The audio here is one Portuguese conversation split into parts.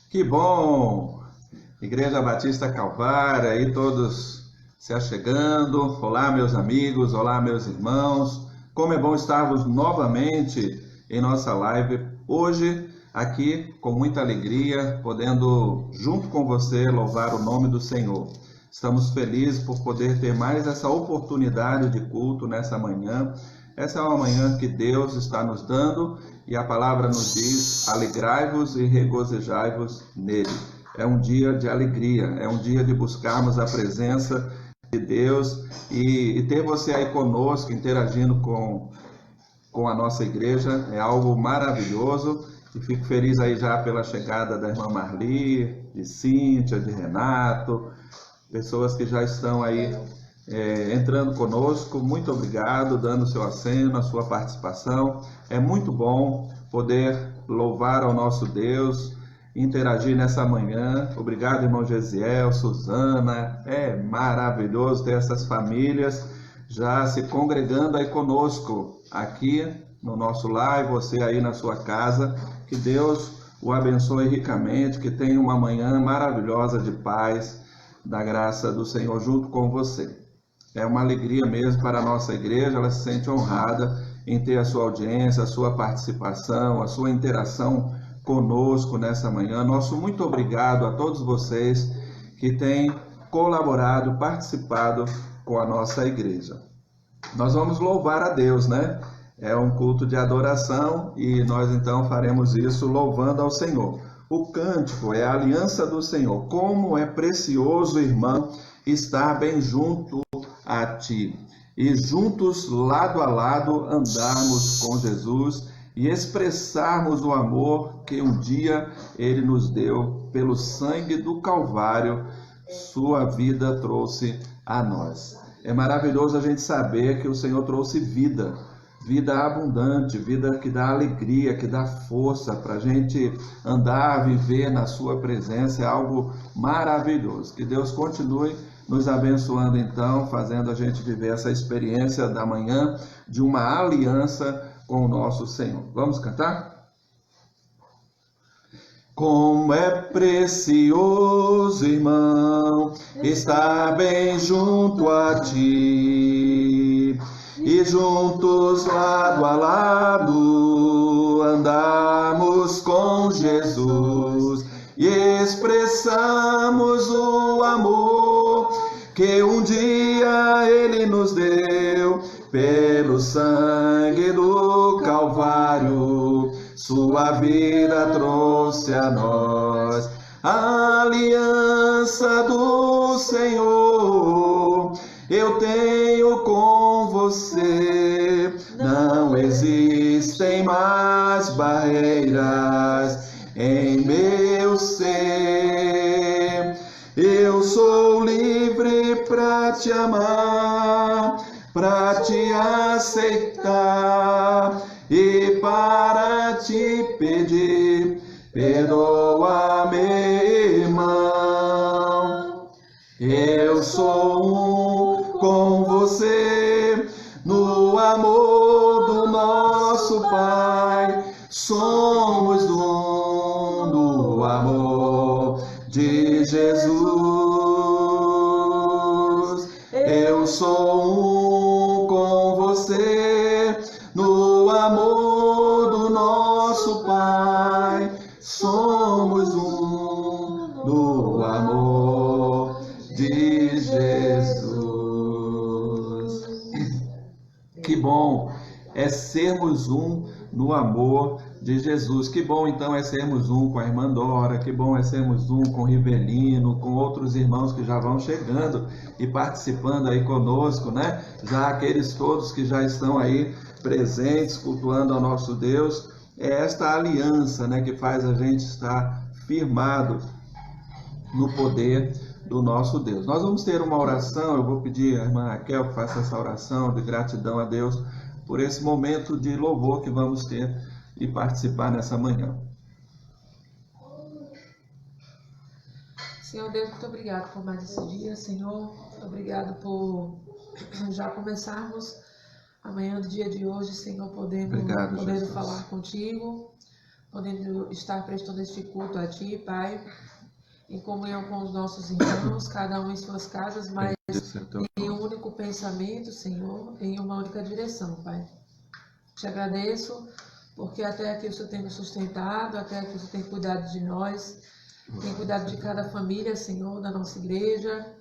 Que bom! Igreja Batista Calvário, aí todos se achegando. Olá, meus amigos, olá, meus irmãos. Como é bom estarmos novamente em nossa live hoje, aqui com muita alegria, podendo, junto com você, louvar o nome do Senhor. Estamos felizes por poder ter mais essa oportunidade de culto nessa manhã. Essa é uma manhã que Deus está nos dando e a palavra nos diz: alegrai-vos e regozijai-vos nele. É um dia de alegria, é um dia de buscarmos a presença de Deus e ter você aí conosco, interagindo com a nossa igreja, é algo maravilhoso. E fico feliz aí já pela chegada da irmã Marli, de Cíntia, de Renato, pessoas que já estão aí entrando conosco. Muito obrigado, dando seu aceno, a sua participação. É muito bom poder louvar ao nosso Deus, interagir nessa manhã. Obrigado, irmão Gesiel, Suzana. É maravilhoso ter essas famílias já se congregando aí conosco, aqui no nosso lar, e você aí na sua casa. Que Deus o abençoe ricamente, que tenha uma manhã maravilhosa de paz, da graça do Senhor junto com você. É uma alegria mesmo para a nossa igreja, ela se sente honrada em ter a sua audiência, a sua participação, a sua interação conosco nessa manhã. Nosso muito obrigado a todos vocês que têm colaborado, participado com a nossa igreja. Nós vamos louvar a Deus, né? É um culto de adoração e nós então faremos isso louvando ao Senhor. O cântico é a aliança do Senhor. Como é precioso, irmão, estar bem junto a ti. E juntos, lado a lado, andarmos com Jesus e expressarmos o amor que um dia Ele nos deu pelo sangue do Calvário. Sua vida trouxe a nós. É maravilhoso a gente saber que o Senhor trouxe vida. Vida abundante, vida que dá alegria, que dá força para a gente andar, viver na sua presença. É algo maravilhoso. Que Deus continue nos abençoando então, fazendo a gente viver essa experiência da manhã de uma aliança com o nosso Senhor. Vamos cantar? Como é precioso, irmão, estar bem junto a ti. E juntos, lado a lado, andamos com Jesus e expressamos o amor que um dia Ele nos deu pelo sangue do Calvário. Sua vida trouxe a nós a aliança do Senhor. Eu tenho com você, não existem mais barreiras em meu ser. Eu sou livre para te amar, para te aceitar e para te pedir: perdoa-me, irmão. Eu sou um com você no amor do nosso Pai. Somos um no amor de Jesus. Eu sou um com você no amor do nosso Pai. Somos um no amor de Jesus. Que bom é sermos um no amor de Jesus. Que bom então é sermos um com a irmã Dora, que bom é sermos um com o Rivelino, com outros irmãos que já vão chegando e participando aí conosco, né? Já aqueles todos que já estão aí presentes, cultuando ao nosso Deus. É esta aliança, né, que faz a gente estar firmado no poder do nosso Deus. Nós vamos ter uma oração. Eu vou pedir à irmã Raquel que faça essa oração de gratidão a Deus por esse momento de louvor que vamos ter e participar nessa manhã. Senhor Deus, muito obrigado por mais esse dia, Senhor. Obrigado por já começarmos amanhã do dia de hoje, Senhor, podendo falar contigo. podendo estar prestando este culto a Ti, Pai, em comunhão com os nossos irmãos, cada um em suas casas, mas em um único pensamento, Senhor, em uma única direção, Pai. Te agradeço, porque até aqui o Senhor tem nos sustentado, até aqui o Senhor tem cuidado de nós, tem cuidado de cada família, Senhor, da nossa igreja,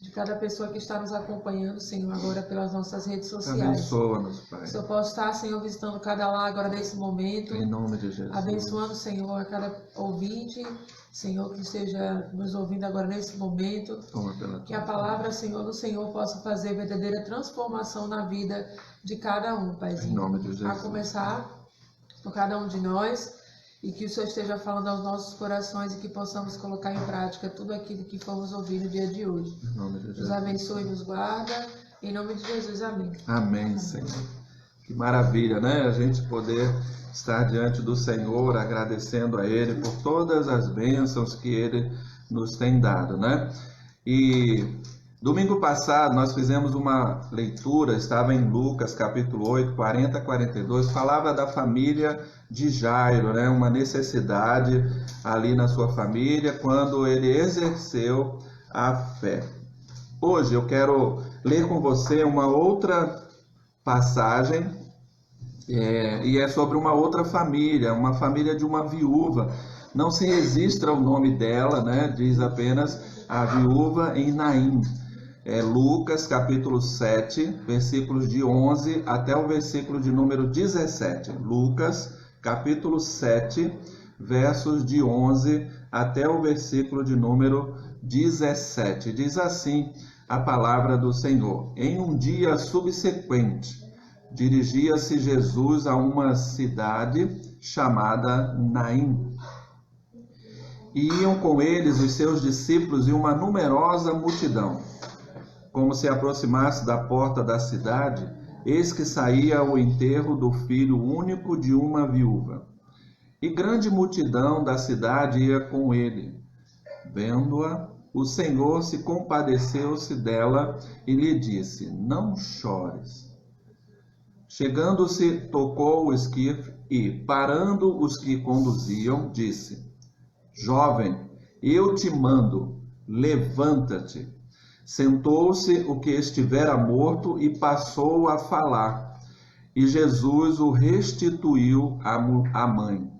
de cada pessoa que está nos acompanhando, Senhor, agora pelas nossas redes sociais. Abençoa-nos, Pai. Que o Senhor possa estar, Senhor, visitando cada lar agora nesse momento. Em nome de Jesus. Abençoando, Senhor, a cada ouvinte, Senhor, que esteja nos ouvindo agora nesse momento. Que a palavra, Senhor, do Senhor possa fazer verdadeira transformação na vida de cada um, Paizinho. Em nome de Jesus. A começar por cada um de nós. E que o Senhor esteja falando aos nossos corações e que possamos colocar em prática tudo aquilo que fomos ouvir no dia de hoje. Em nome de Jesus. Nos abençoe e nos guarda. Em nome de Jesus, amém. Amém, Senhor. Que maravilha, né? A gente poder estar diante do Senhor, agradecendo a Ele por todas as bênçãos que Ele nos tem dado, né? E domingo passado nós fizemos uma leitura, estava em Lucas capítulo 8, 40 a 42, falava da família de Jairo, né? Uma necessidade ali na sua família quando ele exerceu a fé. Hoje eu quero ler com você uma outra passagem e é sobre uma outra família, uma família de uma viúva. Não se registra o nome dela, né? Diz apenas a viúva em Naim. É Lucas capítulo 7, versículos de 11 até o versículo de número 17. Lucas capítulo 7, versos de 11 até o versículo de número 17. Diz assim a palavra do Senhor. Em um dia subsequente, dirigia-se Jesus a uma cidade chamada Naim. E iam com eles os seus discípulos e uma numerosa multidão. Como se aproximasse da porta da cidade, eis que saía o enterro do filho único de uma viúva. E grande multidão da cidade ia com ele. Vendo-a, o Senhor se compadeceu-se dela e lhe disse: não chores. Chegando-se, tocou o esquife e, parando os que conduziam, disse: jovem, eu te mando, levanta-te. Sentou-se o que estivera morto e passou a falar. E Jesus o restituiu à mãe.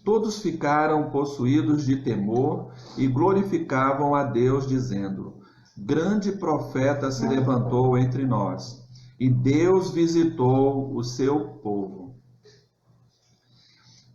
Todos ficaram possuídos de temor e glorificavam a Deus, dizendo: grande profeta se levantou entre nós, e Deus visitou o seu povo.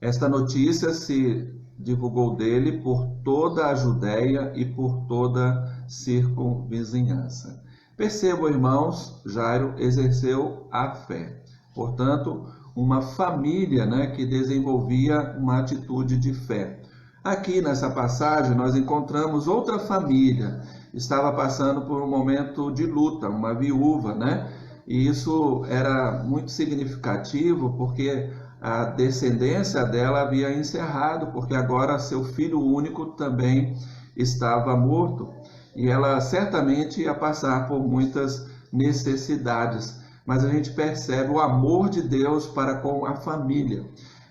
Esta notícia se divulgou dele por toda a Judéia e por toda a circunvizinhança. Percebam, irmãos, Jairo exerceu a fé. Portanto, uma família, né, que desenvolvia uma atitude de fé. Aqui nessa passagem nós encontramos outra família, estava passando por um momento de luta, uma viúva, né? E isso era muito significativo porque a descendência dela havia encerrado, porque agora seu filho único também estava morto. E ela certamente ia passar por muitas necessidades. Mas a gente percebe o amor de Deus para com a família.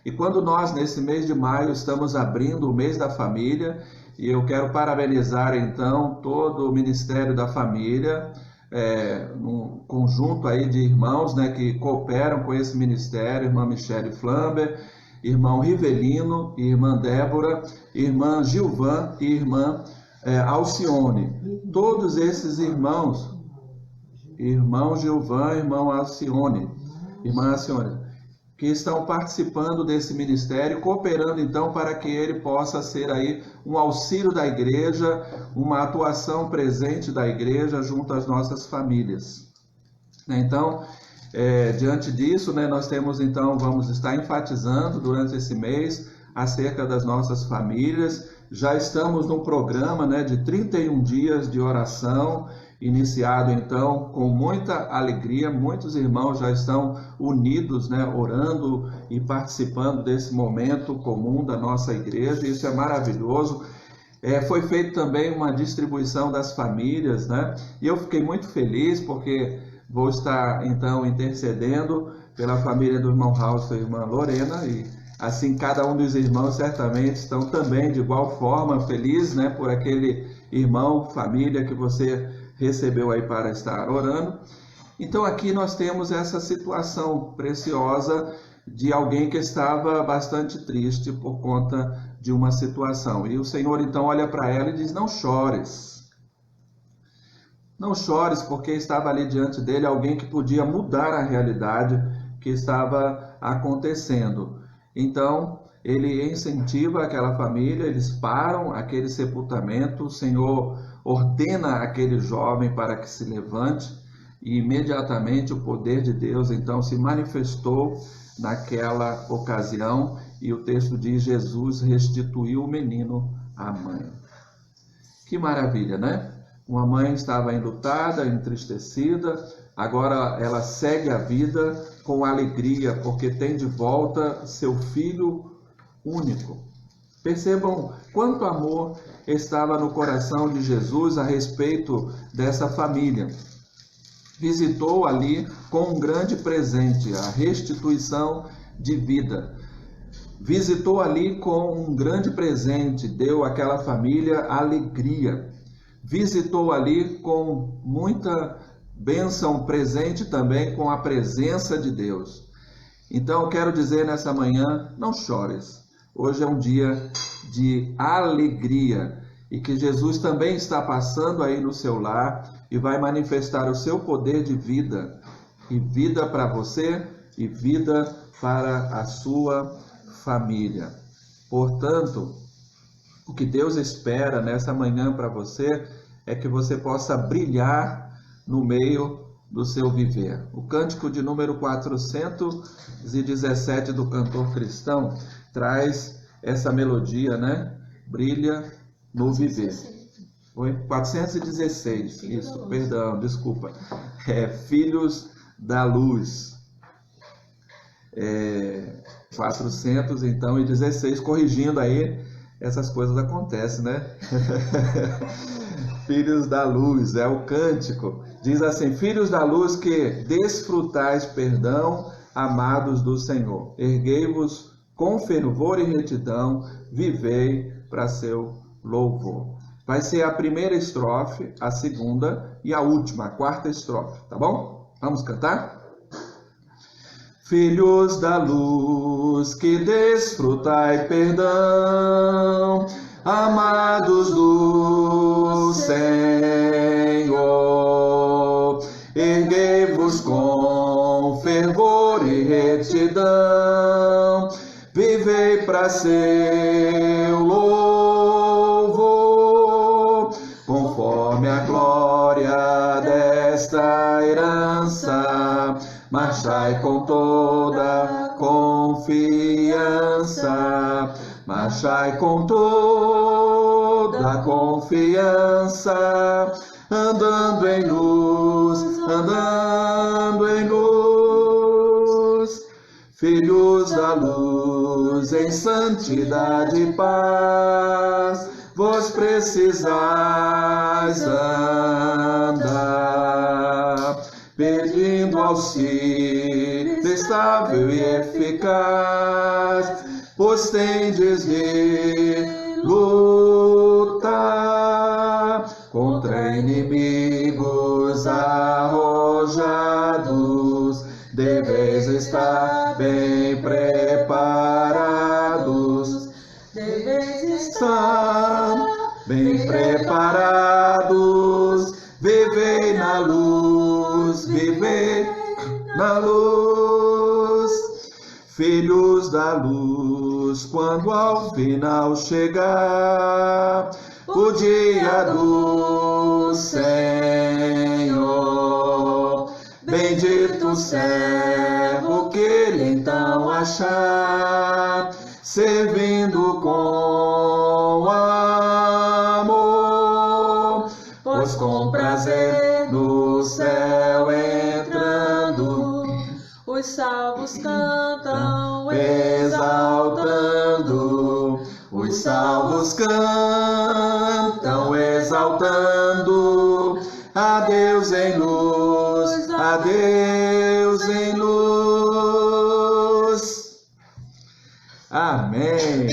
E quando nós, nesse mês de maio, estamos abrindo o mês da família, e eu quero parabenizar, então, todo o Ministério da Família, um conjunto aí de irmãos, né, que cooperam com esse ministério, irmã Michele Flamber, irmão Rivelino, irmã Débora, irmã Gilvan e irmã Alcione. Todos esses irmãos, irmão Gilvan, irmão Alcione, irmã Alcione, que estão participando desse ministério, cooperando então para que ele possa ser aí um auxílio da igreja, uma atuação presente da igreja junto às nossas famílias. Então, diante disso, né, nós temos então, vamos estar enfatizando durante esse mês acerca das nossas famílias. Já estamos num programa, né, de 31 dias de oração, iniciado então com muita alegria. Muitos irmãos já estão unidos, né, orando e participando desse momento comum da nossa igreja. Isso é maravilhoso. Foi feita também uma distribuição das famílias, né? E eu fiquei muito feliz porque vou estar então intercedendo pela família do irmão Raul e da irmã Lorena, e assim cada um dos irmãos certamente estão também de igual forma felizes, né, por aquele irmão, família que você recebeu aí para estar orando. Então aqui nós temos essa situação preciosa de alguém que estava bastante triste por conta de uma situação. E o Senhor então olha para ela e diz: não chores. Não chores, porque estava ali diante dele alguém que podia mudar a realidade que estava acontecendo. Então ele incentiva aquela família, eles param aquele sepultamento, o Senhor ordena aquele jovem para que se levante, e imediatamente o poder de Deus então se manifestou naquela ocasião, e o texto diz: Jesus restituiu o menino à mãe. Que maravilha, né? Uma mãe estava enlutada, entristecida, agora ela segue a vida com alegria, porque tem de volta seu filho único. Percebam quanto amor estava no coração de Jesus a respeito dessa família. Visitou ali com um grande presente, a restituição de vida. Visitou ali com um grande presente, deu àquela família alegria. Visitou ali com muita bênção presente também, com a presença de Deus. Então eu quero dizer nessa manhã: não chores. Hoje é um dia de alegria, e que Jesus também está passando aí no seu lar e vai manifestar o seu poder de vida, e vida para você e vida para a sua família. Portanto, o que Deus espera nessa manhã para você é que você possa brilhar no meio do seu viver. O cântico de número 417 do cantor cristão traz essa melodia, né? Brilha no viver. Oi? 416, isso, perdão, desculpa. Filhos da luz. 400, então, e 16, corrigindo aí, essas coisas acontecem, né? Filhos da luz, é o cântico. Diz assim: filhos da luz, que desfrutais perdão, amados do Senhor. Erguei-vos com fervor e retidão, vivei para seu louvor. Vai ser a primeira estrofe, a segunda e a última, a quarta estrofe, tá bom? Vamos cantar? Filhos da luz, que desfrutai perdão, amados do Senhor, erguei-vos com fervor e retidão, vivei para seu louvor, conforme a glória desta herança, marchai com toda confiança, marchai com toda confiança, andando em luz, andando em luz. Filhos da luz, em santidade e paz, vós precisais andar, pedindo auxílio estável e eficaz, pois tendes de lutar contra inimigos arrojados. Deveis estar bem preparados, deveis estar bem preparados. Vivei na luz, vivei na luz. Filhos da luz, quando ao final chegar o dia do Senhor, bendito o servo que ele então achar, servindo com amor, pois com prazer no céu entrando, os salvos cantam exaltando, os salvos cantam exaltando, a Deus em luz, a Deus em luz. Amém.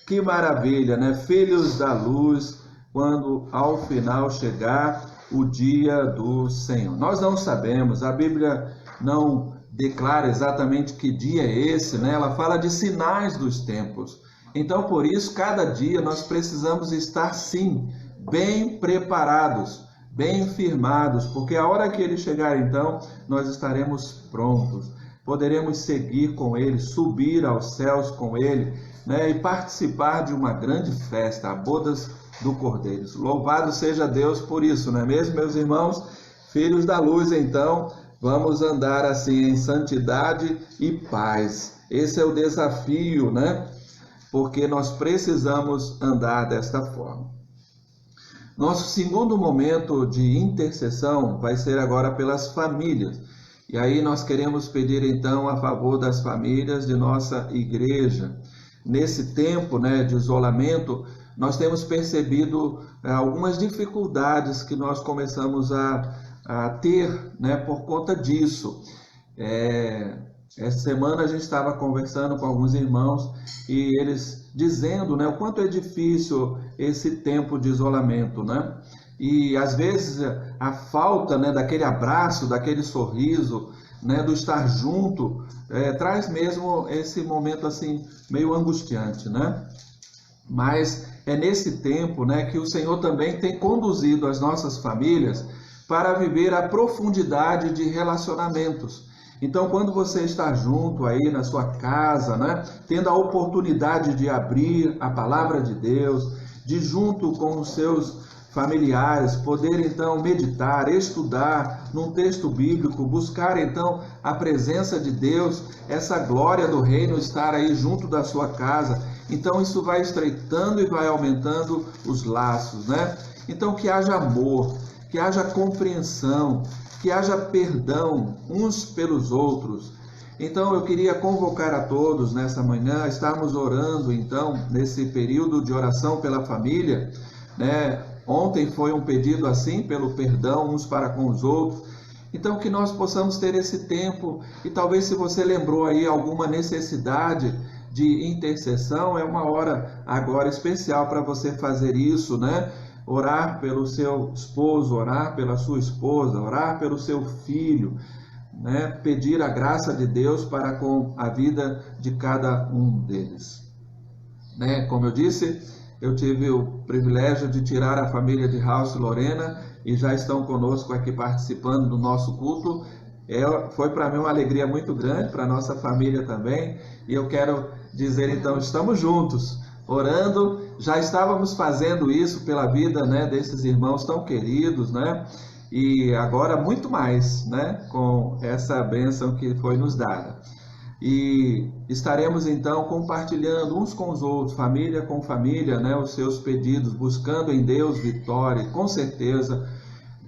Que maravilha, né? Filhos da luz, quando ao final chegar o dia do Senhor. Nós não sabemos, a Bíblia não declara exatamente que dia é esse, né? Ela fala de sinais dos tempos. Então, por isso, cada dia nós precisamos estar, sim, bem preparados, bem firmados, porque a hora que ele chegar, então, nós estaremos prontos. Poderemos seguir com ele, subir aos céus com ele, né? E participar de uma grande festa, a bodas do Cordeiro. Louvado seja Deus por isso, não é mesmo, meus irmãos? Filhos da luz, então, vamos andar assim em santidade e paz. Esse é o desafio, né? Porque nós precisamos andar desta forma. Nosso segundo momento de intercessão vai ser agora pelas famílias. E aí nós queremos pedir então a favor das famílias de nossa igreja. Nesse tempo, né, de isolamento, nós temos percebido algumas dificuldades que nós começamos a ter, né, por conta disso. Essa semana a gente estava conversando com alguns irmãos e eles dizendo, né, o quanto é difícil esse tempo de isolamento, né? E às vezes a falta, né, daquele abraço, daquele sorriso, né, do estar junto, traz mesmo esse momento assim meio angustiante, né? Mas é nesse tempo, né, que o Senhor também tem conduzido as nossas famílias para viver a profundidade de relacionamentos. Então, quando você está junto aí na sua casa, né, tendo a oportunidade de abrir a palavra de Deus, de junto com os seus familiares, poder então meditar, estudar num texto bíblico, buscar então a presença de Deus, essa glória do reino estar aí junto da sua casa. Então isso vai estreitando e vai aumentando os laços, né? Então que haja amor, que haja compreensão, que haja perdão uns pelos outros. Então eu queria convocar a todos nessa manhã, estarmos orando então nesse período de oração pela família, né? Ontem foi um pedido assim, pelo perdão uns para com os outros. Então que nós possamos ter esse tempo e talvez se você lembrou aí alguma necessidade de intercessão, é uma hora agora especial para você fazer isso, né? Orar pelo seu esposo, orar pela sua esposa, orar pelo seu filho, né? Pedir a graça de Deus para com a vida de cada um deles, né? Como eu disse, eu tive o privilégio de tirar a família de House e Lorena e já estão conosco aqui participando do nosso culto. Foi para mim uma alegria muito grande, para a nossa família também, e eu quero dizer então, estamos juntos, orando, já estávamos fazendo isso pela vida, né, desses irmãos tão queridos, né, e agora muito mais, né, com essa bênção que foi nos dada. E estaremos então compartilhando uns com os outros, família com família, né, os seus pedidos, buscando em Deus vitória, com certeza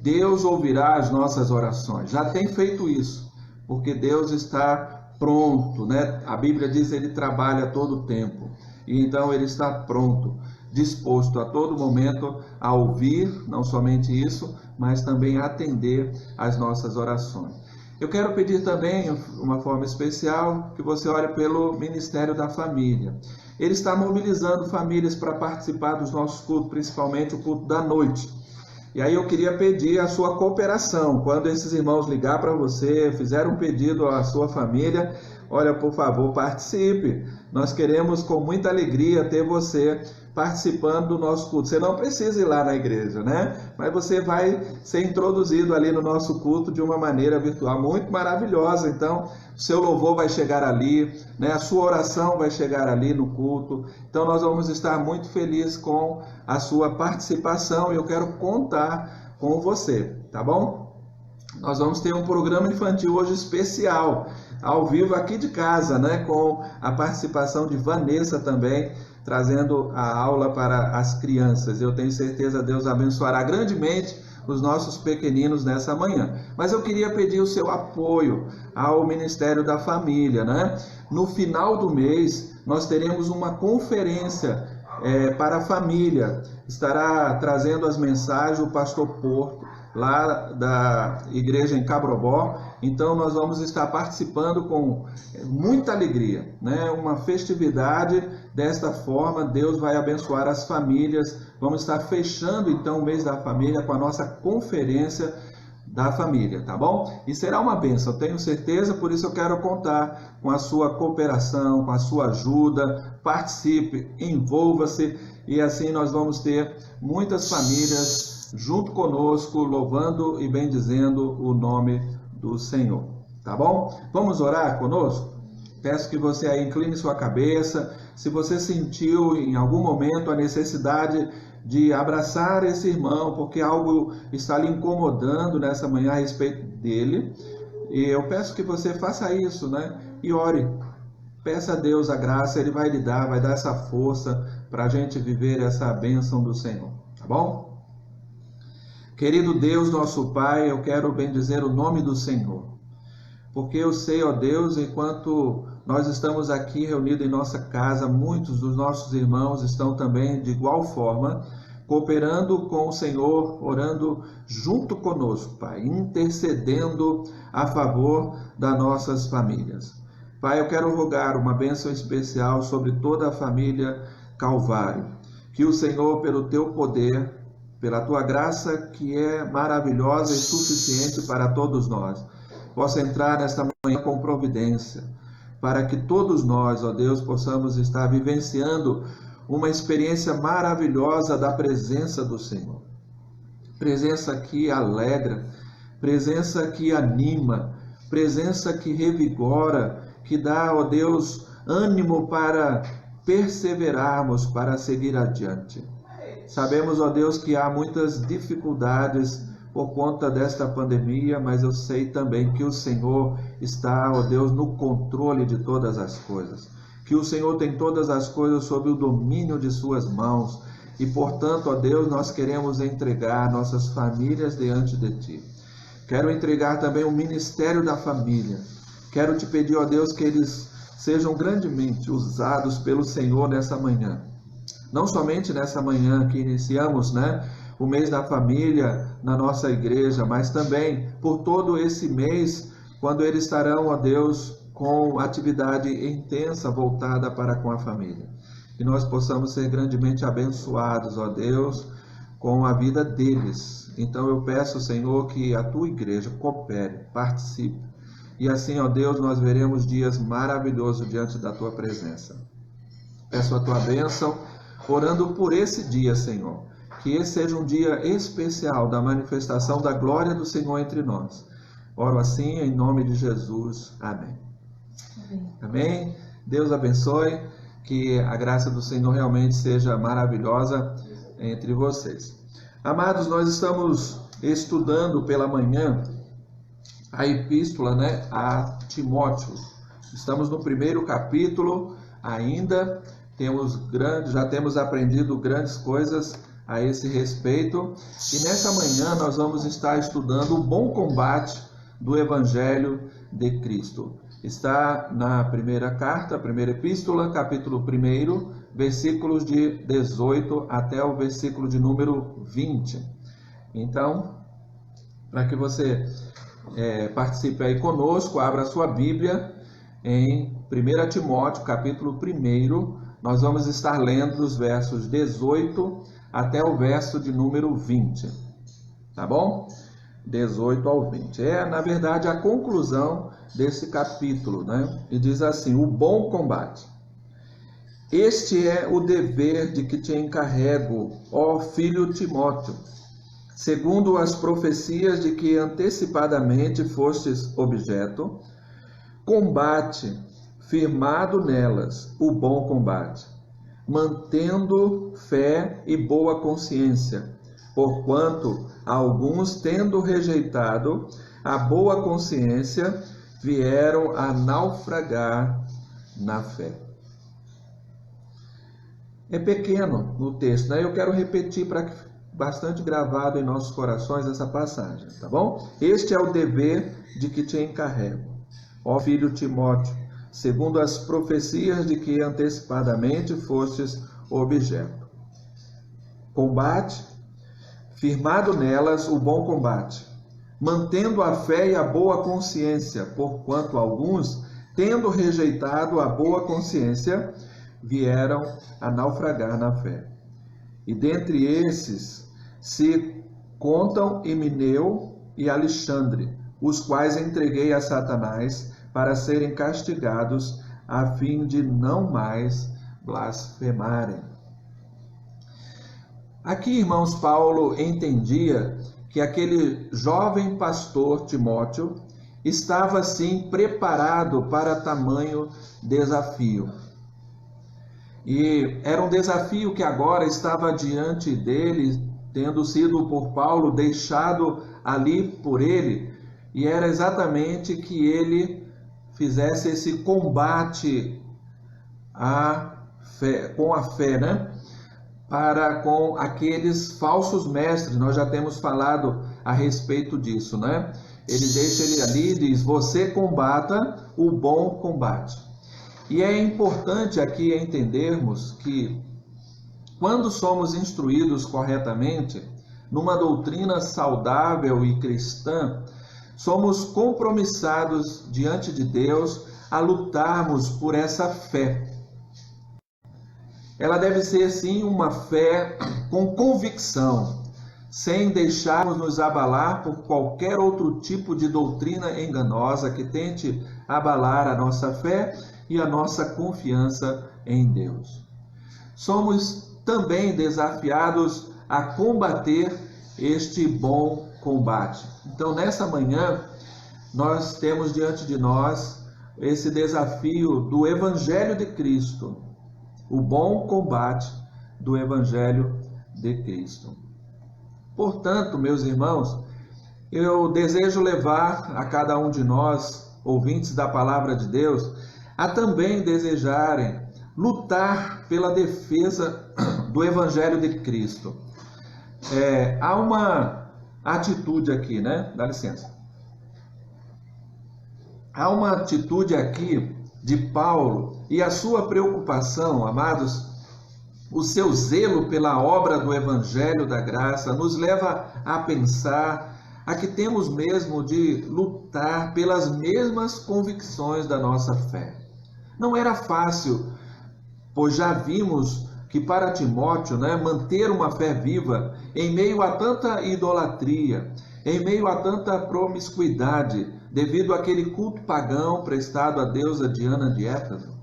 Deus ouvirá as nossas orações, já tem feito isso, porque Deus está pronto, né? A Bíblia diz que Ele trabalha a todo tempo, e então Ele está pronto, disposto a todo momento a ouvir, não somente isso, mas também a atender às nossas orações. Eu quero pedir também, de uma forma especial, que você ore pelo Ministério da Família. Ele está mobilizando famílias para participar dos nossos cultos, principalmente o culto da noite. E aí eu queria pedir a sua cooperação. Quando esses irmãos ligar para você, fizer um pedido à sua família, olha, por favor, participe. Nós queremos com muita alegria ter você participando do nosso culto. Você não precisa ir lá na igreja, né? Mas você vai ser introduzido ali no nosso culto de uma maneira virtual muito maravilhosa. Então, o seu louvor vai chegar ali, né? A sua oração vai chegar ali no culto. Então, nós vamos estar muito felizes com a sua participação e eu quero contar com você, tá bom? Nós vamos ter um programa infantil hoje especial, ao vivo aqui de casa, né? Com a participação de Vanessa também, trazendo a aula para as crianças. Eu tenho certeza Deus abençoará grandemente os nossos pequeninos nessa manhã. Mas eu queria pedir o seu apoio ao Ministério da Família, né? No final do mês, nós teremos uma conferência para a família. Estará trazendo as mensagens o pastor Porto, lá da igreja em Cabrobó. Então nós vamos estar participando com muita alegria, né? Uma festividade. Desta forma, Deus vai abençoar as famílias. Vamos estar fechando então o mês da família com a nossa conferência da família, tá bom? E será uma bênção, tenho certeza, por isso eu quero contar com a sua cooperação, com a sua ajuda. Participe, envolva-se, e assim nós vamos ter muitas famílias junto conosco, louvando e bendizendo o nome do Senhor, tá bom? Vamos orar conosco? Peço que você aí incline sua cabeça. Se você sentiu em algum momento a necessidade de abraçar esse irmão, porque algo está lhe incomodando nessa manhã a respeito dele, e eu peço que você faça isso, né? E ore. Peça a Deus a graça, Ele vai lhe dar, vai dar essa força para a gente viver essa bênção do Senhor, tá bom? Querido Deus, nosso Pai, eu quero bendizer o nome do Senhor, porque eu sei, ó Deus, enquanto nós estamos aqui reunidos em nossa casa, muitos dos nossos irmãos estão também de igual forma, cooperando com o Senhor, orando junto conosco, Pai, intercedendo a favor das nossas famílias. Pai, eu quero rogar uma bênção especial sobre toda a família Calvário, que o Senhor, pelo teu poder, pela tua graça, que é maravilhosa e suficiente para todos nós, possa entrar nesta manhã com providência, para que todos nós, ó Deus, possamos estar vivenciando uma experiência maravilhosa da presença do Senhor. Presença que alegra, presença que anima, presença que revigora, que dá, ó Deus, ânimo para perseverarmos, para seguir adiante. Sabemos, ó Deus, que há muitas dificuldades por conta desta pandemia, mas eu sei também que o Senhor está, ó Deus, no controle de todas as coisas. Que o Senhor tem todas as coisas sob o domínio de suas mãos. E, portanto, ó Deus, nós queremos entregar nossas famílias diante de Ti. Quero entregar também o ministério da família. Quero te pedir, ó Deus, que eles sejam grandemente usados pelo Senhor nessa manhã. Não somente nessa manhã que iniciamos, né, o mês da família na nossa igreja, mas também por todo esse mês, quando eles estarão, ó Deus, com atividade intensa voltada para com a família. Que nós possamos ser grandemente abençoados, ó Deus, com a vida deles. Então eu peço, Senhor, que a tua igreja coopere, participe. E assim, ó Deus, nós veremos dias maravilhosos diante da tua presença. Peço a tua bênção, orando por esse dia, Senhor. Que esse seja um dia especial da manifestação da glória do Senhor entre nós. Oro assim em nome de Jesus. Amém. Amém. Amém. Deus abençoe. Que a graça do Senhor realmente seja maravilhosa entre vocês. Amados, nós estamos estudando pela manhã a epístola, né, a Timóteo. Estamos no primeiro capítulo ainda. Já temos aprendido grandes coisas a esse respeito. E nessa manhã nós vamos estar estudando o bom combate do Evangelho de Cristo. Está na primeira carta, primeira epístola, capítulo 1, versículos de 18 até o versículo de número 20. Então, para que você participe aí conosco, abra sua Bíblia em 1 Timóteo, capítulo 1. Nós vamos estar lendo dos versos 18 até o verso de número 20. Tá bom? 18 ao 20. É, na verdade, a conclusão desse capítulo, né? E diz assim: o bom combate. Este é o dever de que te encarrego, ó filho Timóteo, segundo as profecias de que antecipadamente fostes objeto, combate, firmado nelas, o bom combate, mantendo fé e boa consciência, porquanto alguns, tendo rejeitado a boa consciência, vieram a naufragar na fé. É pequeno no texto, né? Eu quero repetir para que bastante gravado em nossos corações essa passagem, tá bom? Este é o dever de que te encarrego, ó filho Timóteo, segundo as profecias de que antecipadamente fostes objeto. Combate, firmado nelas o bom combate, mantendo a fé e a boa consciência, porquanto alguns, tendo rejeitado a boa consciência, vieram a naufragar na fé. E dentre esses se contam Emineu e Alexandre, os quais entreguei a Satanás para serem castigados, a fim de não mais blasfemarem. Aqui, irmãos, Paulo entendia que aquele jovem pastor Timóteo estava, sim, preparado para tamanho desafio. E era um desafio que agora estava diante dele, tendo sido por Paulo deixado ali por ele, e era exatamente que ele fizesse esse combate com a fé, né? Para com aqueles falsos mestres. Nós já temos falado a respeito disso, né? Ele deixa ele ali e diz: você combata o bom combate. E é importante aqui entendermos que quando somos instruídos corretamente numa doutrina saudável e cristã, somos compromissados diante de Deus a lutarmos por essa fé. Ela deve ser, sim, uma fé com convicção, sem deixarmos nos abalar por qualquer outro tipo de doutrina enganosa que tente abalar a nossa fé e a nossa confiança em Deus. Somos também desafiados a combater este bom combate. Então, nessa manhã, nós temos diante de nós esse desafio do Evangelho de Cristo, o bom combate do Evangelho de Cristo. Portanto, meus irmãos, eu desejo levar a cada um de nós, ouvintes da Palavra de Deus, a também desejarem lutar pela defesa do Evangelho de Cristo. Há uma atitude aqui, né? Dá licença. Há uma atitude aqui de Paulo e a sua preocupação, amados, o seu zelo pela obra do Evangelho da Graça nos leva a pensar a que temos mesmo de lutar pelas mesmas convicções da nossa fé. Não era fácil, pois já vimos que para Timóteo, manter uma fé viva em meio a tanta idolatria, em meio a tanta promiscuidade, devido àquele culto pagão prestado à deusa Diana de Éfeso.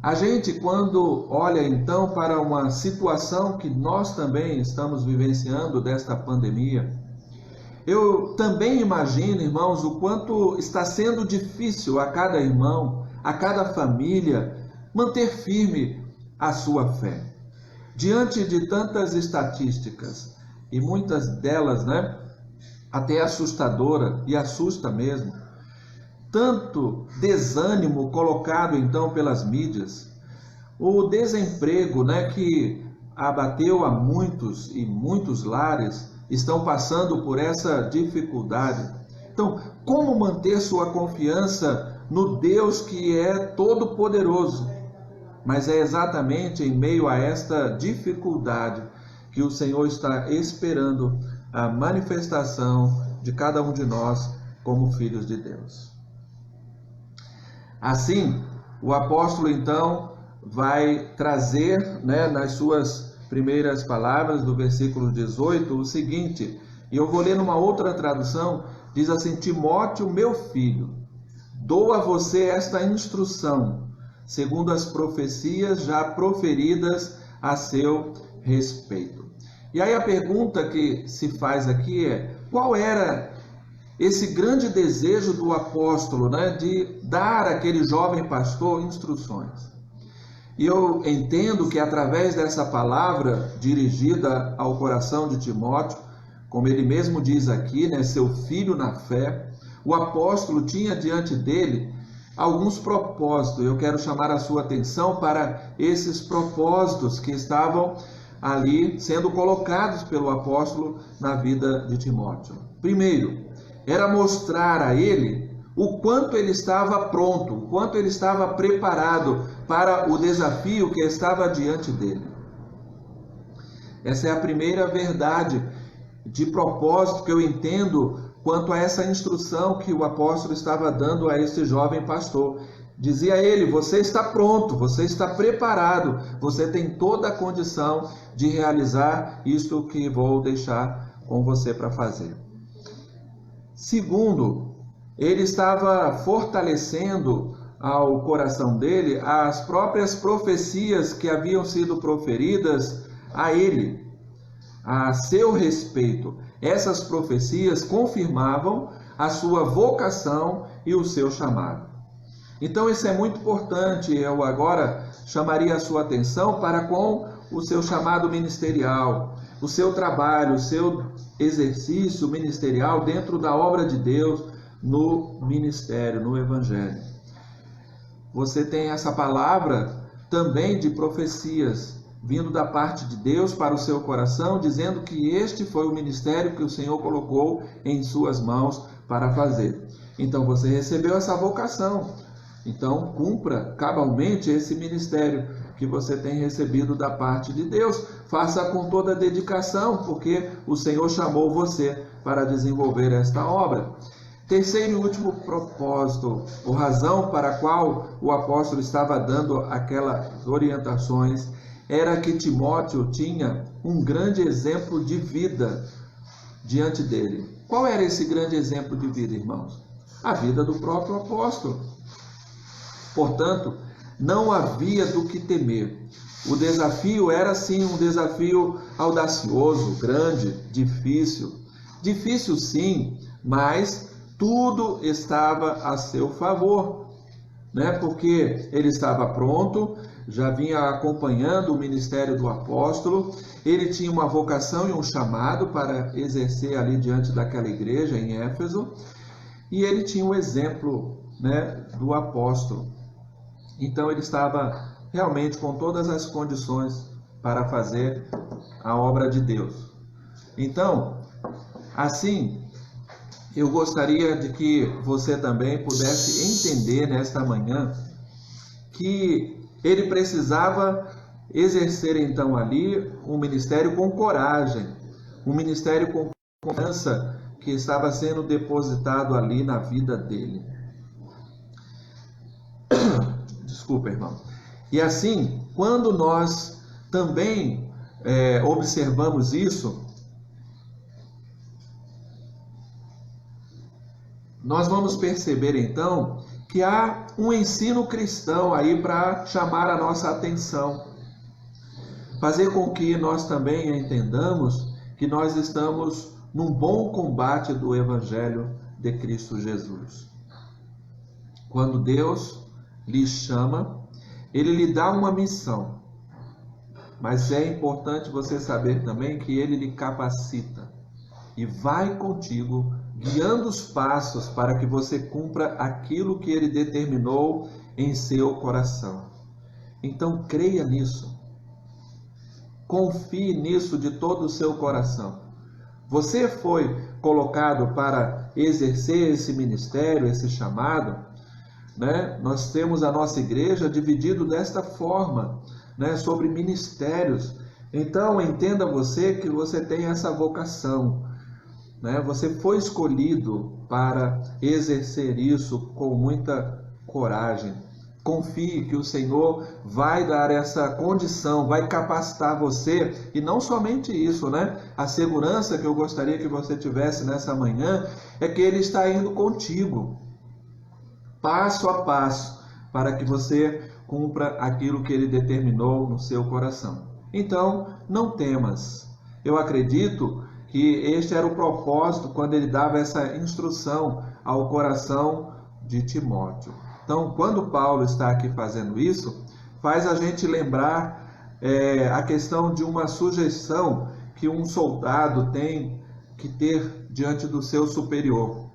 A gente, quando olha então para uma situação que nós também estamos vivenciando desta pandemia, eu também imagino, irmãos, o quanto está sendo difícil a cada irmão, a cada família, manter firme a sua fé. Diante de tantas estatísticas, e muitas delas, até assustadora, e assusta mesmo, tanto desânimo colocado então pelas mídias, o desemprego, que abateu a muitos e muitos lares estão passando por essa dificuldade. Então, como manter sua confiança no Deus que é todo-poderoso? Mas é exatamente em meio a esta dificuldade que o Senhor está esperando a manifestação de cada um de nós como filhos de Deus. Assim, o apóstolo então vai trazer, nas suas primeiras palavras do versículo 18, o seguinte, e eu vou ler numa outra tradução, diz assim: Timóteo, meu filho, dou a você esta instrução, segundo as profecias já proferidas a seu respeito. E aí a pergunta que se faz aqui é: qual era esse grande desejo do apóstolo, de dar àquele jovem pastor instruções? E eu entendo que através dessa palavra dirigida ao coração de Timóteo, como ele mesmo diz aqui, seu filho na fé, o apóstolo tinha diante dele alguns propósitos. Eu quero chamar a sua atenção para esses propósitos que estavam ali sendo colocados pelo apóstolo na vida de Timóteo. Primeiro, era mostrar a ele o quanto ele estava pronto, o quanto ele estava preparado para o desafio que estava diante dele. Essa é a primeira verdade de propósito que eu entendo quanto a essa instrução que o apóstolo estava dando a este jovem pastor. Dizia ele: você está pronto, você está preparado, você tem toda a condição de realizar isto que vou deixar com você para fazer. Segundo, ele estava fortalecendo ao coração dele as próprias profecias que haviam sido proferidas a ele, a seu respeito. Essas profecias confirmavam a sua vocação e o seu chamado. Então isso é muito importante. Eu agora chamaria a sua atenção para com o seu chamado ministerial, o seu trabalho, o seu exercício ministerial dentro da obra de Deus no ministério, no Evangelho. Você tem essa palavra também de profecias vindo da parte de Deus para o seu coração, dizendo que este foi o ministério que o Senhor colocou em suas mãos para fazer. Então você recebeu essa vocação. Então cumpra cabalmente esse ministério que você tem recebido da parte de Deus. Faça com toda a dedicação, porque o Senhor chamou você para desenvolver esta obra. Terceiro e último propósito, ou razão para a qual o apóstolo estava dando aquelas orientações, era que Timóteo tinha um grande exemplo de vida diante dele. Qual era esse grande exemplo de vida, irmãos? A vida do próprio apóstolo. Portanto, não havia do que temer. O desafio era sim um desafio audacioso, grande, difícil. Difícil sim, mas tudo estava a seu favor, né? Porque ele estava pronto, já vinha acompanhando o ministério do apóstolo, ele tinha uma vocação e um chamado para exercer ali diante daquela igreja em Éfeso, e ele tinha o exemplo, né, do apóstolo. Então ele estava realmente com todas as condições para fazer a obra de Deus. Então, assim, eu gostaria de que você também pudesse entender nesta manhã que ele precisava exercer então ali um ministério com coragem, um ministério com confiança que estava sendo depositado ali na vida dele. Desculpa, irmão. E assim, quando nós também observamos isso, nós vamos perceber então que há um ensino cristão aí para chamar a nossa atenção, fazer com que nós também entendamos que nós estamos num bom combate do Evangelho de Cristo Jesus. Quando Deus lhe chama, Ele lhe dá uma missão, mas é importante você saber também que Ele lhe capacita e vai contigo, guiando os passos para que você cumpra aquilo que Ele determinou em seu coração. Então creia nisso, confie nisso de todo o seu coração. Você foi colocado para exercer esse ministério, esse chamado, né? Nós temos a nossa igreja dividida desta forma, né? Sobre ministérios. Então entenda você que você tem essa vocação, né? Você foi escolhido para exercer isso com muita coragem. Confie que o Senhor vai dar essa condição, vai capacitar você. E não somente isso, né? A segurança que eu gostaria que você tivesse nessa manhã é que Ele está indo contigo, passo a passo, para que você cumpra aquilo que Ele determinou no seu coração. Então, não temas. Eu acredito que este era o propósito quando ele dava essa instrução ao coração de Timóteo. Então, quando Paulo está aqui fazendo isso, faz a gente lembrar a questão de uma sujeição que um soldado tem que ter diante do seu superior.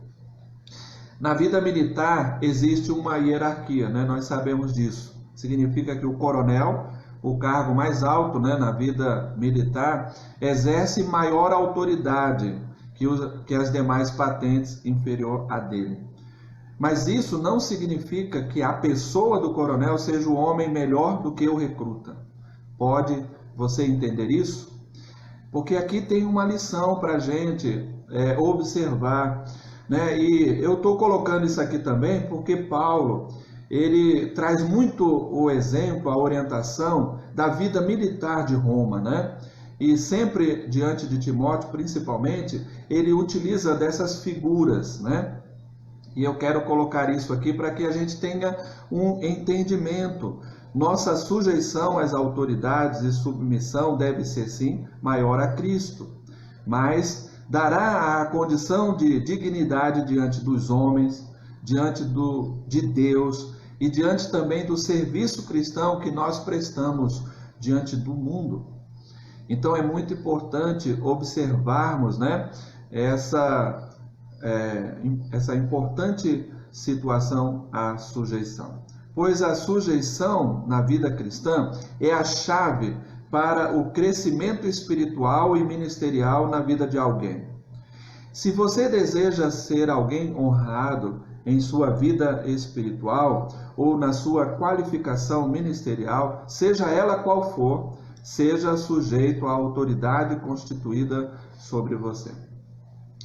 Na vida militar existe uma hierarquia, né? Nós sabemos disso. Significa que o coronel, o cargo mais alto, né, na vida militar, exerce maior autoridade que as demais patentes inferior a dele. Mas isso não significa que a pessoa do coronel seja o homem melhor do que o recruta. Pode você entender isso? porque aqui tem uma lição para a gente observar, né? E eu estou colocando isso aqui também porque Paulo, ele traz muito o exemplo, a orientação da vida militar de Roma, né? E sempre diante de Timóteo, principalmente, ele utiliza dessas figuras, né? E eu quero colocar isso aqui para que a gente tenha um entendimento. Nossa sujeição às autoridades e submissão deve ser, sim, maior a Cristo, mas dará a condição de dignidade diante dos homens, diante de Deus e diante também do serviço cristão que nós prestamos diante do mundo. Então é muito importante observarmos, né, essa importante situação à sujeição. Pois a sujeição na vida cristã é a chave para o crescimento espiritual e ministerial na vida de alguém. Se você deseja ser alguém honrado em sua vida espiritual ou na sua qualificação ministerial, seja ela qual for, seja sujeito à autoridade constituída sobre você.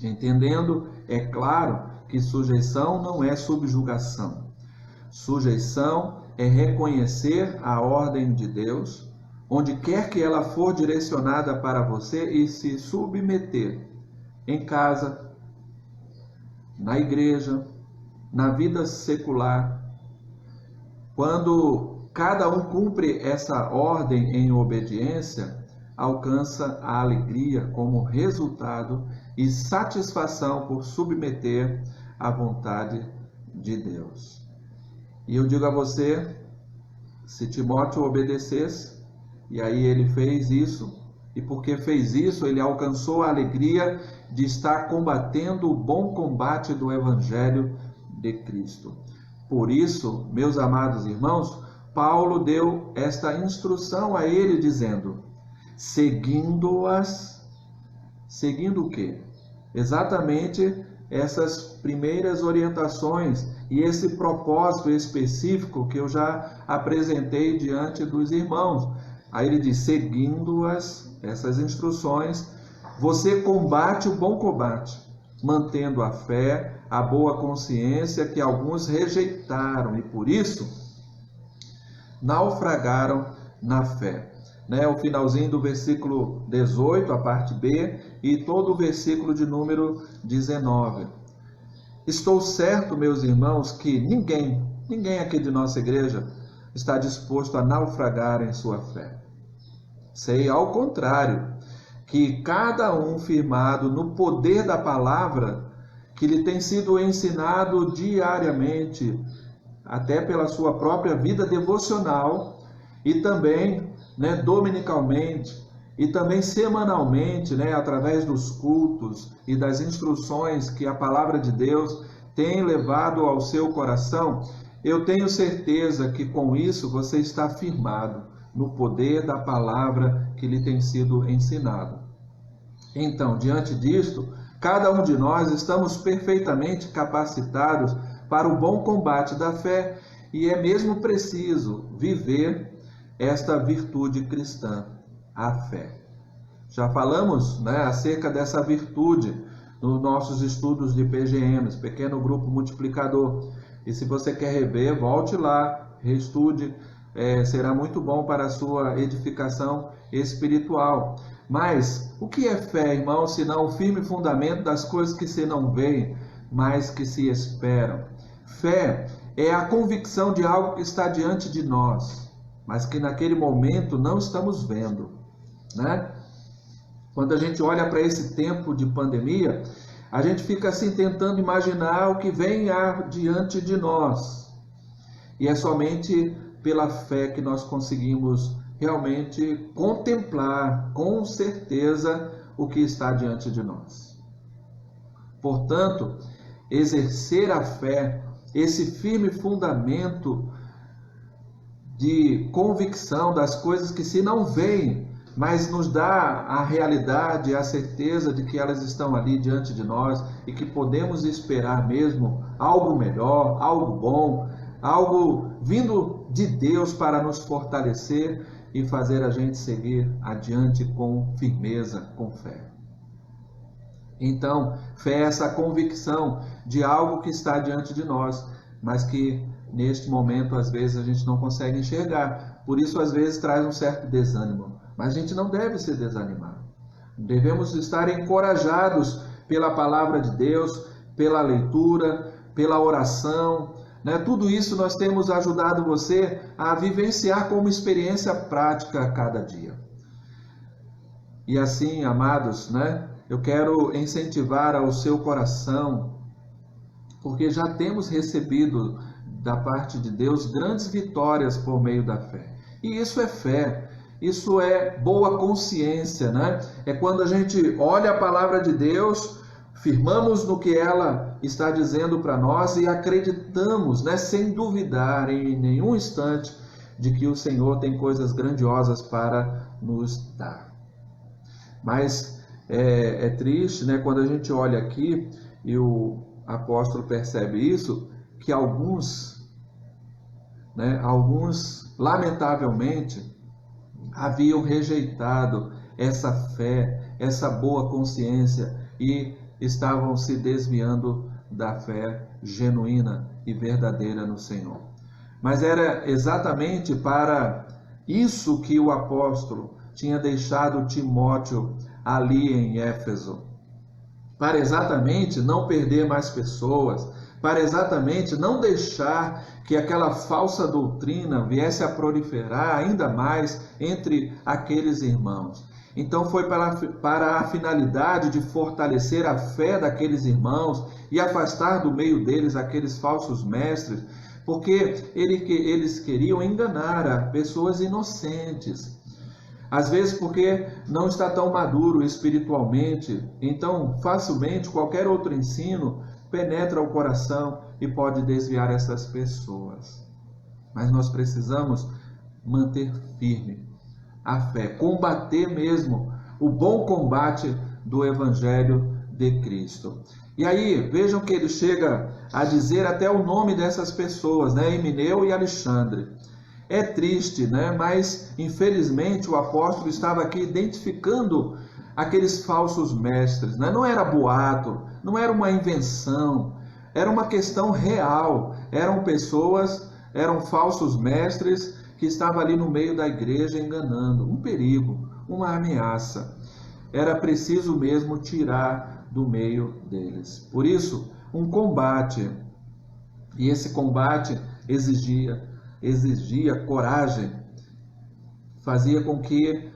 Entendendo, é claro, que sujeição não é subjugação. Sujeição é reconhecer a ordem de Deus, onde quer que ela for direcionada para você, e se submeter em casa, na igreja, na vida secular. Quando cada um cumpre essa ordem em obediência, alcança a alegria como resultado e satisfação por submeter à vontade de Deus. E eu digo a você, se Timóteo obedecesse, e aí ele fez isso, e porque fez isso, ele alcançou a alegria de estar combatendo o bom combate do Evangelho de Cristo. Por isso, meus amados irmãos, Paulo deu esta instrução a ele, dizendo, seguindo o quê? Exatamente essas primeiras orientações e esse propósito específico que eu já apresentei diante dos irmãos. Aí ele diz, seguindo essas instruções, você combate o bom combate, mantendo a fé, a boa consciência que alguns rejeitaram e por isso naufragaram na fé. O finalzinho do versículo 18, a parte B, e todo o versículo de número 19. Estou certo, meus irmãos, que ninguém aqui de nossa igreja está disposto a naufragar em sua fé. Sei, ao contrário, que cada um firmado no poder da palavra que lhe tem sido ensinado diariamente, até pela sua própria vida devocional e também dominicalmente e também semanalmente, através dos cultos e das instruções que a palavra de Deus tem levado ao seu coração, eu tenho certeza que com isso você está firmado no poder da palavra que lhe tem sido ensinado. Então, diante disto, cada um de nós estamos perfeitamente capacitados para o bom combate da fé e é mesmo preciso viver esta virtude cristã, a fé. Já falamos acerca dessa virtude nos nossos estudos de PGMs, Pequeno Grupo Multiplicador. E se você quer rever, volte lá, reestude, será muito bom para a sua edificação espiritual. Mas o que é fé, irmão, senão o firme fundamento das coisas que se não veem, mas que se esperam? Fé é a convicção de algo que está diante de nós, mas que naquele momento não estamos vendo, Quando a gente olha para esse tempo de pandemia, a gente fica assim tentando imaginar o que vem diante de nós. E é somente pela fé que nós conseguimos realmente contemplar com certeza o que está diante de nós. Portanto, exercer a fé, esse firme fundamento de convicção das coisas que se não veem, mas nos dá a realidade, a certeza de que elas estão ali diante de nós e que podemos esperar mesmo algo melhor, algo bom, algo vindo de Deus para nos fortalecer. e fazer a gente seguir adiante com firmeza, com fé. Então, fé é essa convicção de algo que está diante de nós, mas que neste momento às vezes a gente não consegue enxergar. Por isso às vezes traz um certo desânimo. Mas a gente não deve se desanimar. Devemos estar encorajados pela palavra de Deus, pela leitura, pela oração, né? Tudo isso nós temos ajudado você a vivenciar como experiência prática a cada dia. E assim, amados, né? Eu quero incentivar ao seu coração, porque já temos recebido da parte de Deus grandes vitórias por meio da fé. E isso é fé, isso é boa consciência, né? É quando a gente olha a palavra de Deus, firmamos no que ela está dizendo para nós e acreditamos, né, sem duvidar em nenhum instante, de que o Senhor tem coisas grandiosas para nos dar. Mas é triste, né, quando a gente olha aqui e o apóstolo percebe isso, que alguns lamentavelmente haviam rejeitado essa fé, essa boa consciência e estavam se desviando da fé genuína e verdadeira no Senhor. Mas era exatamente para isso que o apóstolo tinha deixado Timóteo ali em Éfeso, para exatamente não perder mais pessoas, para exatamente não deixar que aquela falsa doutrina viesse a proliferar ainda mais entre aqueles irmãos. Então foi para a finalidade de fortalecer a fé daqueles irmãos e afastar do meio deles aqueles falsos mestres, porque eles queriam enganar pessoas inocentes. Às vezes porque não está tão maduro espiritualmente, então facilmente qualquer outro ensino penetra o coração e pode desviar essas pessoas. Mas nós precisamos manter firme a fé, combater mesmo o bom combate do Evangelho de Cristo. E aí, vejam que ele chega a dizer até o nome dessas pessoas, né? Himeneu e Alexandre. É triste, né? Mas infelizmente o apóstolo estava aqui identificando aqueles falsos mestres, né? Não era boato, não era uma invenção, era uma questão real. Eram pessoas, eram falsos mestres que estavam ali no meio da igreja enganando. Um perigo, uma ameaça. Era preciso mesmo tirar do meio deles. Por isso, um combate. E esse combate exigia coragem. Fazia com que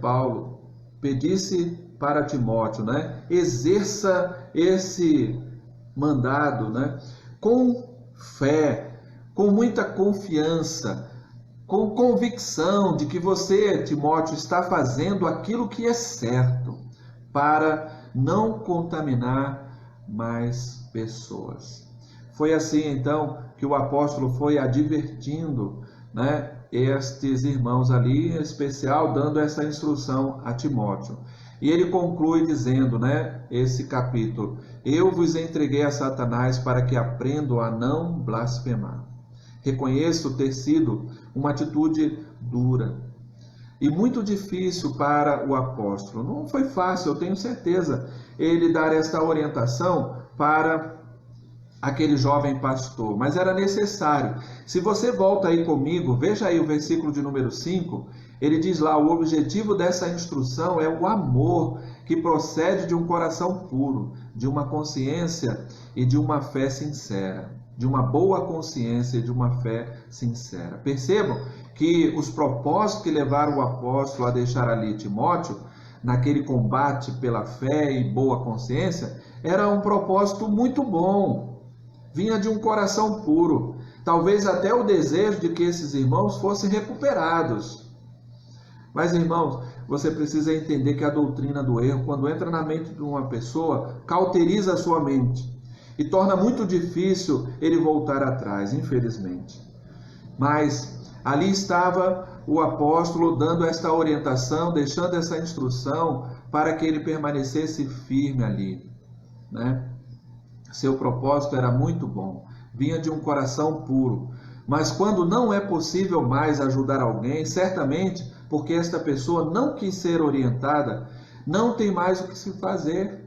Paulo pedisse para Timóteo, né? Exerça esse mandado, né? Com fé, com muita confiança, com convicção de que você, Timóteo, está fazendo aquilo que é certo para não contaminar mais pessoas. Foi assim, então, que o apóstolo foi advertindo, né, estes irmãos ali, em especial, dando essa instrução a Timóteo. E ele conclui dizendo, né, esse capítulo: eu vos entreguei a Satanás para que aprendam a não blasfemar. Reconheço ter sido uma atitude dura e muito difícil para o apóstolo. Não foi fácil, eu tenho certeza, ele dar esta orientação para aquele jovem pastor, mas era necessário. Se você volta aí comigo, veja aí o versículo de número 5, ele diz lá: o objetivo dessa instrução é o amor que procede de um coração puro, de uma consciência e de uma fé sincera, de uma boa consciência e de uma fé sincera. Percebam que os propósitos que levaram o apóstolo a deixar ali Timóteo, naquele combate pela fé e boa consciência, era um propósito muito bom. Vinha de um coração puro, talvez até o desejo de que esses irmãos fossem recuperados. Mas, irmãos, você precisa entender que a doutrina do erro, quando entra na mente de uma pessoa, cauteriza a sua mente e torna muito difícil ele voltar atrás, infelizmente. Mas ali estava o apóstolo dando esta orientação, deixando essa instrução para que ele permanecesse firme ali, né? Seu propósito era muito bom, vinha de um coração puro. Mas quando não é possível mais ajudar alguém, certamente porque esta pessoa não quis ser orientada, não tem mais o que se fazer,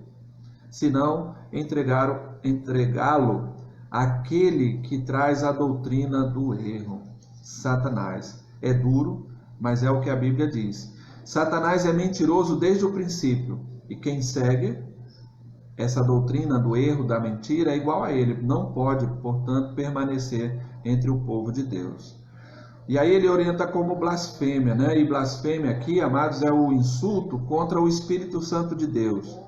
senão entregá-lo àquele que traz a doutrina do erro, Satanás. É duro, mas é o que a Bíblia diz. Satanás é mentiroso desde o princípio, e quem segue essa doutrina do erro, da mentira, é igual a ele, não pode, portanto, permanecer entre o povo de Deus. E aí ele orienta como blasfêmia, né? E blasfêmia aqui, amados, é o insulto contra o Espírito Santo de Deus.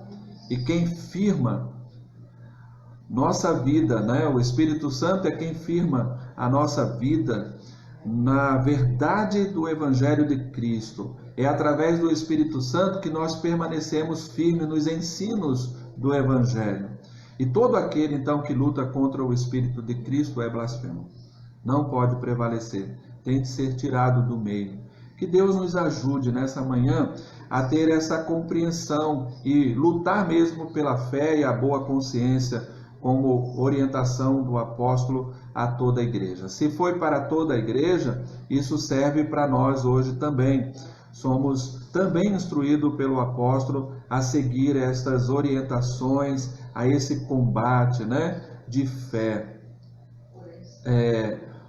E quem firma nossa vida, né? O Espírito Santo é quem firma a nossa vida na verdade do Evangelho de Cristo. É através do Espírito Santo que nós permanecemos firmes nos ensinos do Evangelho. E todo aquele, então, que luta contra o Espírito de Cristo é blasfemo. Não pode prevalecer. Tem de ser tirado do meio. Que Deus nos ajude nessa manhã a ter essa compreensão e lutar mesmo pela fé e a boa consciência, como orientação do apóstolo a toda a igreja. Se foi para toda a igreja, isso serve para nós hoje também. Somos também instruídos pelo apóstolo a seguir estas orientações, a esse combate, né, de fé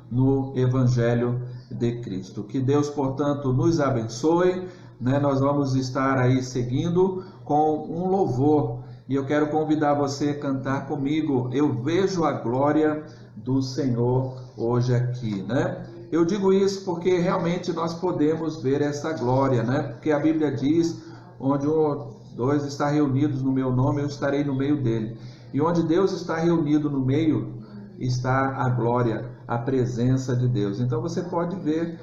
no Evangelho de Cristo. Que Deus, portanto, nos abençoe, né? Nós vamos estar aí seguindo com um louvor. E eu quero convidar você a cantar comigo. Eu vejo a glória do Senhor hoje aqui, né? Eu digo isso porque realmente nós podemos ver essa glória, né? Porque a Bíblia diz, onde um ou dois estão reunidos no meu nome, eu estarei no meio dele. E onde Deus está reunido no meio, está a glória, a presença de Deus. Então você pode ver,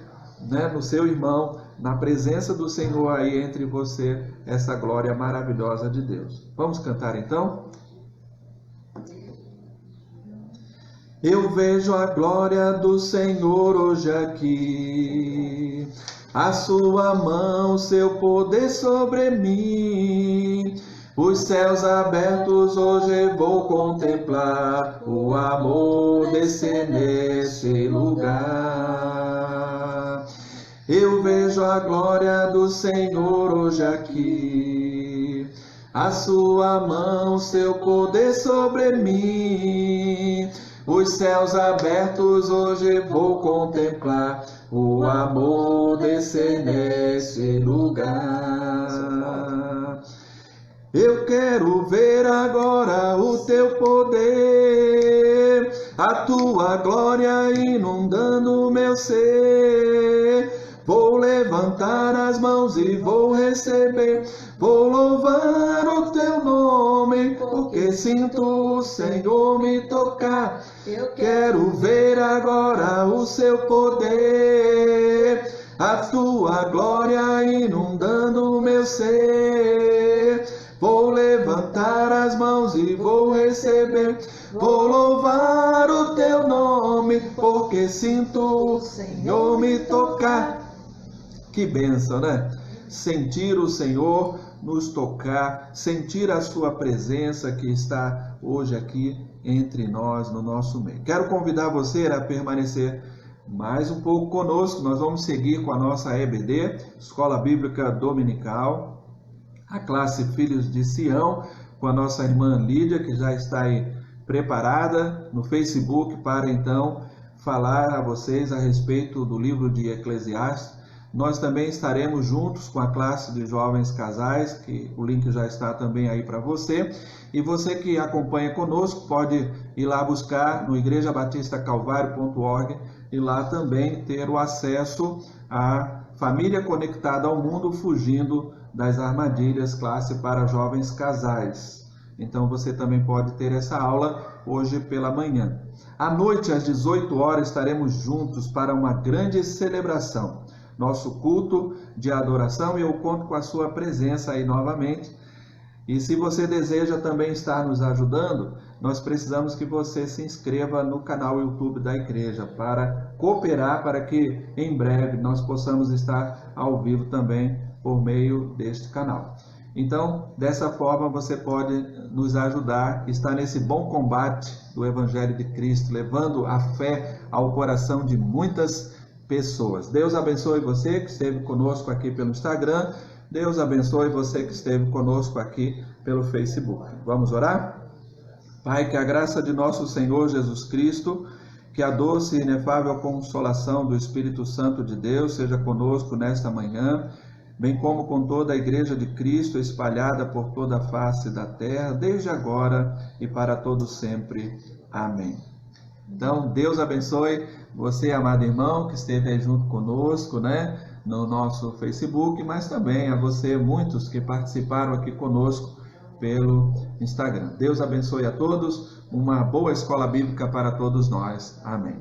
né, no seu irmão, na presença do Senhor aí entre você, essa glória maravilhosa de Deus. Vamos cantar então? Eu vejo a glória do Senhor hoje aqui, a sua mão, seu poder sobre mim. Os céus abertos hoje vou contemplar, o amor descer nesse lugar. Eu vejo a glória do Senhor hoje aqui, a sua mão, seu poder sobre mim. Os céus abertos hoje vou contemplar, o amor descer nesse lugar. Eu quero ver agora o teu poder, a tua glória inundando o meu ser. Vou levantar as mãos e vou receber, vou louvar o teu nome, porque sinto o Senhor me tocar. Eu quero ver agora o seu poder, a tua glória inundando o meu ser. Vou levantar as mãos e vou receber, vou louvar o teu nome, porque sinto o Senhor me tocar. Que bênção, né? Sentir o Senhor nos tocar, sentir a sua presença que está hoje aqui entre nós, no nosso meio. Quero convidar você a permanecer mais um pouco conosco. Nós vamos seguir com a nossa EBD, Escola Bíblica Dominical, a classe Filhos de Sião, com a nossa irmã Lídia, que já está aí preparada no Facebook para então falar a vocês a respeito do livro de Eclesiastes. Nós também estaremos juntos com a classe de jovens casais, que o link já está também aí para você. E você que acompanha conosco pode ir lá buscar no igrejabatistakalvario.org e lá também ter o acesso à Família Conectada ao Mundo, fugindo das armadilhas, classe para jovens casais. Então você também pode ter essa aula hoje pela manhã. À noite, às 18 horas, estaremos juntos para uma grande celebração. Nosso culto de adoração, e eu conto com a sua presença aí novamente. E se você deseja também estar nos ajudando, nós precisamos que você se inscreva no canal YouTube da igreja para cooperar, para que em breve nós possamos estar ao vivo também por meio deste canal. Então, dessa forma, você pode nos ajudar, estar nesse bom combate do Evangelho de Cristo, levando a fé ao coração de muitas pessoas. Deus abençoe você que esteve conosco aqui pelo Instagram. Deus abençoe você que esteve conosco aqui pelo Facebook. Vamos orar? Pai, que a graça de nosso Senhor Jesus Cristo, que a doce e inefável consolação do Espírito Santo de Deus seja conosco nesta manhã, bem como com toda a Igreja de Cristo espalhada por toda a face da terra, desde agora e para todo sempre. Amém. Então, Deus abençoe você, amado irmão, que esteve aí junto conosco, no nosso Facebook, mas também a você, muitos que participaram aqui conosco pelo Instagram. Deus abençoe a todos, uma boa escola bíblica para todos nós. Amém.